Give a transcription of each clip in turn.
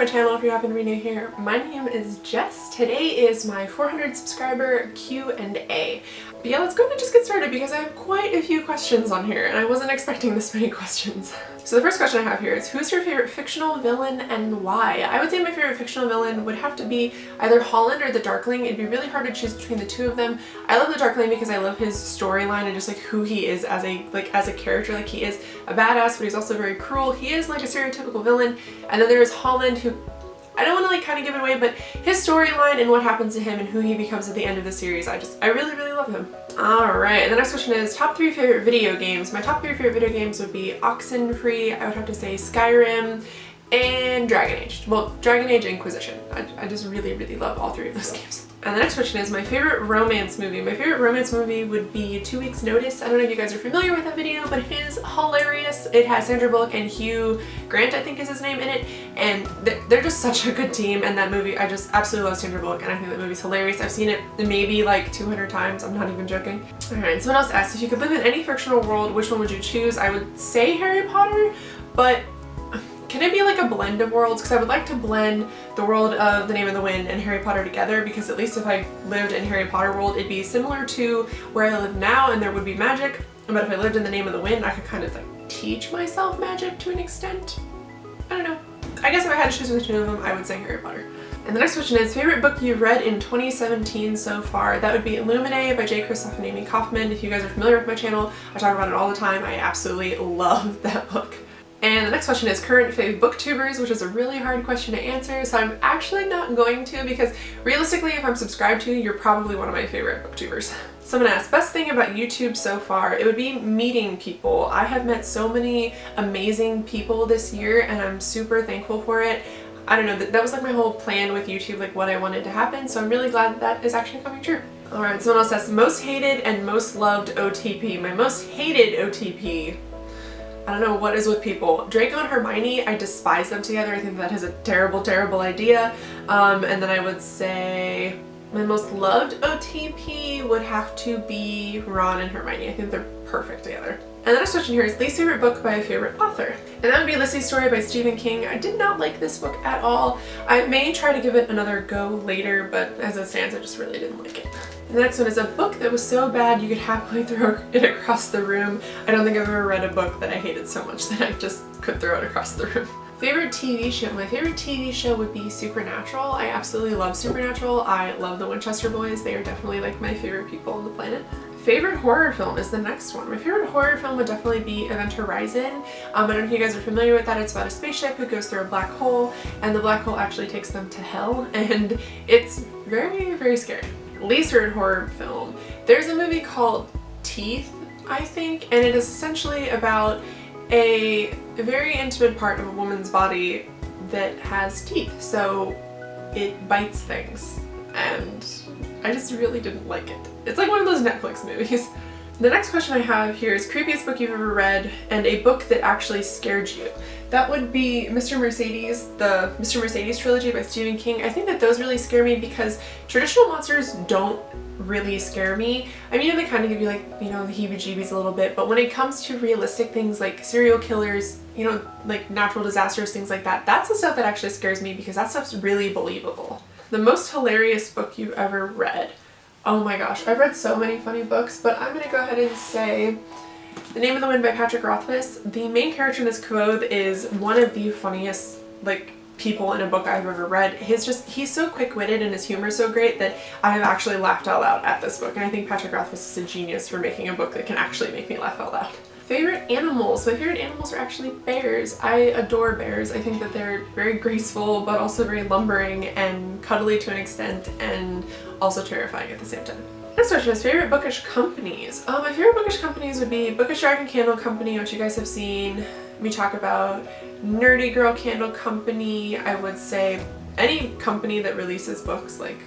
my channel if you happen to be new here. My name is Jess. Today is my 400 subscriber Q&A. But yeah, let's go ahead and just get started because I have quite a few questions on here and I wasn't expecting this many questions. So the first question I have here is, who's your favorite fictional villain and why? I would say my favorite fictional villain would have to be either Holland or the Darkling. It'd be really hard to choose between the two of them. I love the Darkling because I love his storyline and just like who he is as a character. Like, he is a badass, but he's also very cruel. He is like a stereotypical villain. And then there's Holland, who I don't want to like kind of give it away, but his storyline and what happens to him and who he becomes at the end of the series, I really love him. Alright, and the next question is top 3 favorite video games. My top 3 favorite video games would be Oxenfree, I would have to say Skyrim, and Dragon Age. Well, Dragon Age Inquisition. I just really love all 3 of those games. And the next question is my favorite romance movie. My favorite romance movie would be 2 Weeks Notice. I don't know if you guys are familiar with that video, but it is hilarious. It has Sandra Bullock and Hugh Grant, I think is his name, in it. And they're just such a good team, and that movie, I just absolutely love Sandra Bullock, and I think that movie's hilarious. I've seen it maybe like 200 times, I'm not even joking. Alright, someone else asked, if you could live in any fictional world, which one would you choose? I would say Harry Potter, but can it be like a blend of worlds? Because I would like to blend the world of The Name of the Wind and Harry Potter together, because at least if I lived in Harry Potter world, it'd be similar to where I live now and there would be magic. But if I lived in The Name of the Wind, I could kind of like teach myself magic to an extent. I don't know. I guess if I had to choose between the two of them, I would say Harry Potter. And the next question is, favorite book you've read in 2017 so far? That would be Illuminae by J. Kristoff and Amy Kaufman. If you guys are familiar with my channel, I talk about it all the time. I absolutely love that book. And the next question is current fave booktubers, which is a really hard question to answer, so I'm actually not going to, because realistically, if I'm subscribed to you, you're probably one of my favorite booktubers. Someone asked, best thing about YouTube so far? It would be meeting people. I have met so many amazing people this year and I'm super thankful for it. I don't know, that was like my whole plan with YouTube, like what I wanted to happen, so I'm really glad that is actually coming true. Alright, someone else asked, most hated and most loved OTP. My most hated OTP, I don't know what is with people. Draco and Hermione, I despise them together. I think that is a terrible idea. And then I would say my most loved OTP would have to be Ron and Hermione. I think they're perfect together. And the next question here is least favorite book by a favorite author. And that would be Lissy's Story by Stephen King. I did not like this book at all. I may try to give it another go later, but as it stands, I just really didn't like it. And the next one is a book that was so bad you could happily throw it across the room. I don't think I've ever read a book that I hated so much that I just could throw it across the room. Favorite TV show? My favorite TV show would be Supernatural. I absolutely love Supernatural. I love the Winchester Boys. They are definitely like my favorite people on the planet. Favorite horror film is the next one. My favorite horror film would definitely be Event Horizon. I don't know if you guys are familiar with that. It's about a spaceship who goes through a black hole, and the black hole actually takes them to hell, and it's very scary. Least favorite horror film. There's a movie called Teeth, I think, and it is essentially about a very intimate part of a woman's body that has teeth, so it bites things, and I just really didn't like it. It's like one of those Netflix movies. The next question I have here is creepiest book you've ever read and a book that actually scared you. That would be Mr. Mercedes, the Mr. Mercedes trilogy by Stephen King. I think that those really scare me because traditional monsters don't really scare me. I mean, they kind of give you like, you know, the heebie-jeebies a little bit, but when it comes to realistic things like serial killers, you know, like natural disasters, things like that, that's the stuff that actually scares me because that stuff's really believable. The most hilarious book you've ever read. Oh my gosh, I've read so many funny books, but I'm gonna go ahead and say The Name of the Wind by Patrick Rothfuss. The main character in this quote is one of the funniest like people in a book I've ever read. He's so quick-witted and his humor is so great that I have actually laughed out loud at this book, and I think Patrick Rothfuss is a genius for making a book that can actually make me laugh out loud. Favorite animals? My favorite animals are actually bears. I adore bears. I think that they're very graceful but also very lumbering and cuddly to an extent and also terrifying at the same time. Next question is favorite bookish companies. My favorite bookish companies would be Bookish Dragon Candle Company, which you guys have seen me talk about, Nerdy Girl Candle Company. I would say any company that releases books like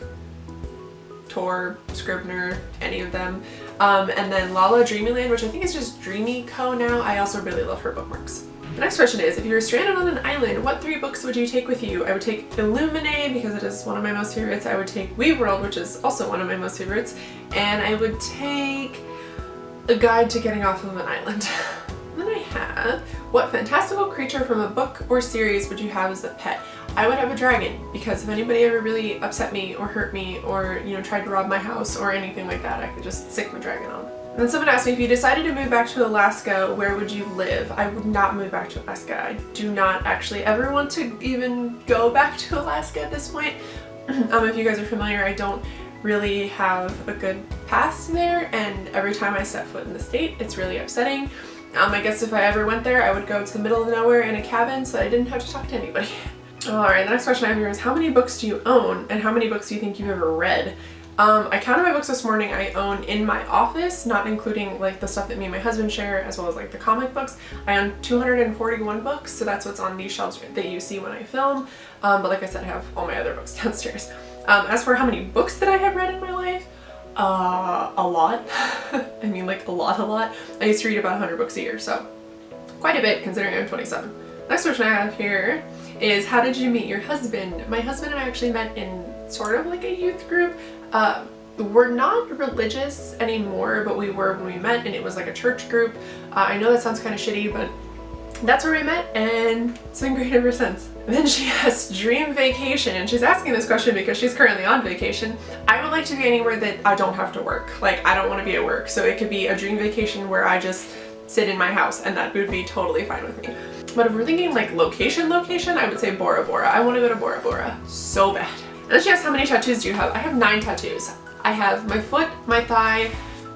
Tor, Scribner, any of them. And then Lala Dreamyland, which I think is just Dreamy Co now. I also really love her bookmarks. The next question is, if you were stranded on an island, what 3 books would you take with you? I would take Illuminae because it is one of my most favorites. I would take Weave World, which is also one of my most favorites. And I would take A Guide to Getting Off of an Island. Then I have, what fantastical creature from a book or series would you have as a pet? I would have a dragon, because if anybody ever really upset me or hurt me or, you know, tried to rob my house or anything like that, I could just stick my dragon on. And then someone asked me, if you decided to move back to Alaska, where would you live? I would not move back to Alaska. I do not actually ever want to even go back to Alaska at this point. If you guys are familiar, I don't really have a good past there, and every time I step foot in the state, it's really upsetting. I guess if I ever went there, I would go to the middle of nowhere in a cabin so I didn't have to talk to anybody. Alright, the next question I have here is, how many books do you own, and how many books do you think you've ever read? I counted my books this morning. I own in my office, not including like the stuff that me and my husband share, as well as like the comic books. I own 241 books, so that's what's on these shelves that you see when I film. But like I said, I have all my other books downstairs. As for how many books that I have read in my life, a lot. I mean, like a lot. I used to read about 100 books a year, so quite a bit considering I'm 27. Next question I have here is, how did you meet your husband? My husband and I actually met in sort of like a youth group. We're not religious anymore, but we were when we met, and it was like a church group. I know that sounds kind of shitty, but that's where we met, and it's been great ever since. And then she has dream vacation, and she's asking this question because she's currently on vacation. I would like to be anywhere that I don't have to work. Like, I don't want to be at work, so it could be a dream vacation where I just sit in my house, and that would be totally fine with me. But if we're thinking like location, I would say Bora Bora. I want to go to Bora Bora so bad. And then she asked, how many tattoos do you have? I have 9 tattoos. I have my foot, my thigh,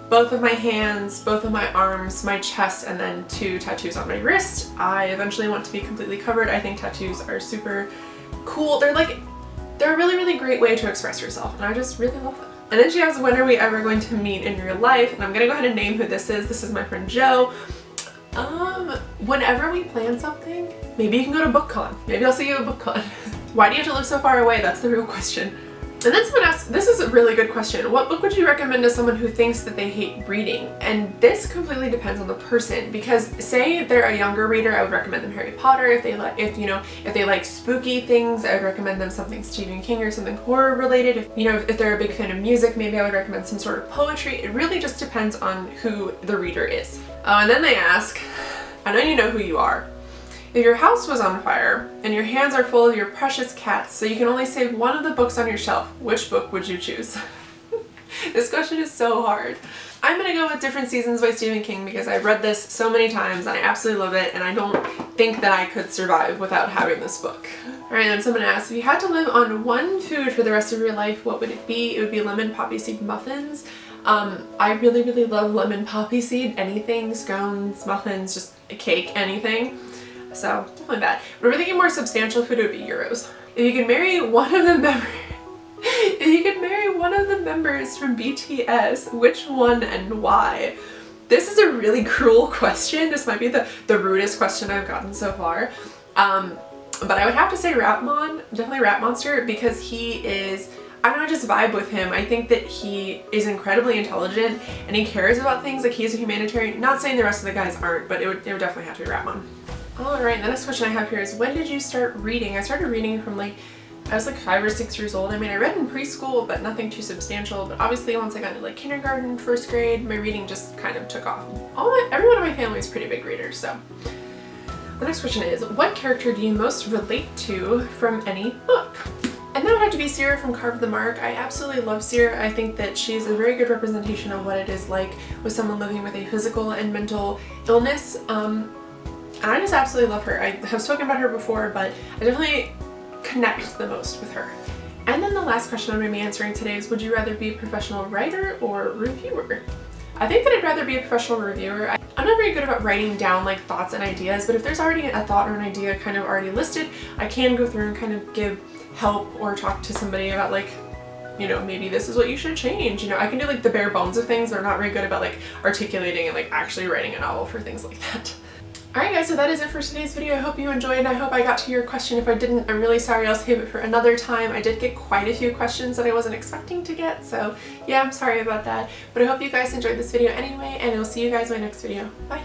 both of my hands, both of my arms, my chest, and then 2 tattoos on my wrist. I eventually want to be completely covered. I think tattoos are super cool. They're a really great way to express yourself, and I just really love them. And then she asked, when are we ever going to meet in real life? And I'm gonna go ahead and name who this is. This is my friend Joe. Whenever we plan something, maybe you can go to BookCon. Maybe I'll see you at BookCon. Why do you have to live so far away? That's the real question. And then someone asked, this is a really good question, what book would you recommend to someone who thinks that they hate reading? And this completely depends on the person, because say they're a younger reader, I would recommend them Harry Potter. If they like spooky things, I would recommend them something Stephen King or something horror related. If they're a big fan of music, maybe I would recommend some sort of poetry. It really just depends on who the reader is. Oh, and then they ask, I know you know who you are. If your house was on fire and your hands are full of your precious cats, so you can only save one of the books on your shelf, which book would you choose? This question is so hard. I'm gonna go with Different Seasons by Stephen King because I've read this so many times and I absolutely love it, and I don't think that I could survive without having this book. Alright, then someone asked, if you had to live on one food for the rest of your life, what would it be? It would be lemon poppy seed muffins. I really love lemon poppy seed, anything, scones, muffins, just a cake, anything. So definitely that. But if we're thinking more substantial food, it would be gyros. If you could marry one of the members from BTS, which one and why? This is a really cruel question. This might be the rudest question I've gotten so far. But I would have to say Rapmon, definitely Rat Monster, because he is, I don't know, I just vibe with him. I think that he is incredibly intelligent and he cares about things, like he's a humanitarian. Not saying the rest of the guys aren't, but it would definitely have to be Rapmon. Alright, the next question I have here is, when did you start reading? I started reading from I was like 5 or 6 years old. I mean, I read in preschool, but nothing too substantial. But obviously once I got into like kindergarten, 1st grade, my reading just kind of took off. Everyone in my family is pretty big readers, so. The next question is, what character do you most relate to from any book? And that would have to be Sierra from Carve the Mark. I absolutely love Sierra. I think that she's a very good representation of what it is like with someone living with a physical and mental illness. And I just absolutely love her. I have spoken about her before, but I definitely connect the most with her. And then the last question I'm going to be answering today is, would you rather be a professional writer or reviewer? I think that I'd rather be a professional reviewer. I'm not very good about writing down like thoughts and ideas, but if there's already a thought or an idea kind of already listed, I can go through and kind of give help or talk to somebody about like, maybe this is what you should change. I can do like the bare bones of things, but I'm not very good about like articulating and like actually writing a novel for things like that. Alright guys, so that is it for today's video. I hope you enjoyed, and I hope I got to your question. If I didn't, I'm really sorry. I'll save it for another time. I did get quite a few questions that I wasn't expecting to get, so yeah, I'm sorry about that. But I hope you guys enjoyed this video anyway, and I'll see you guys in my next video. Bye!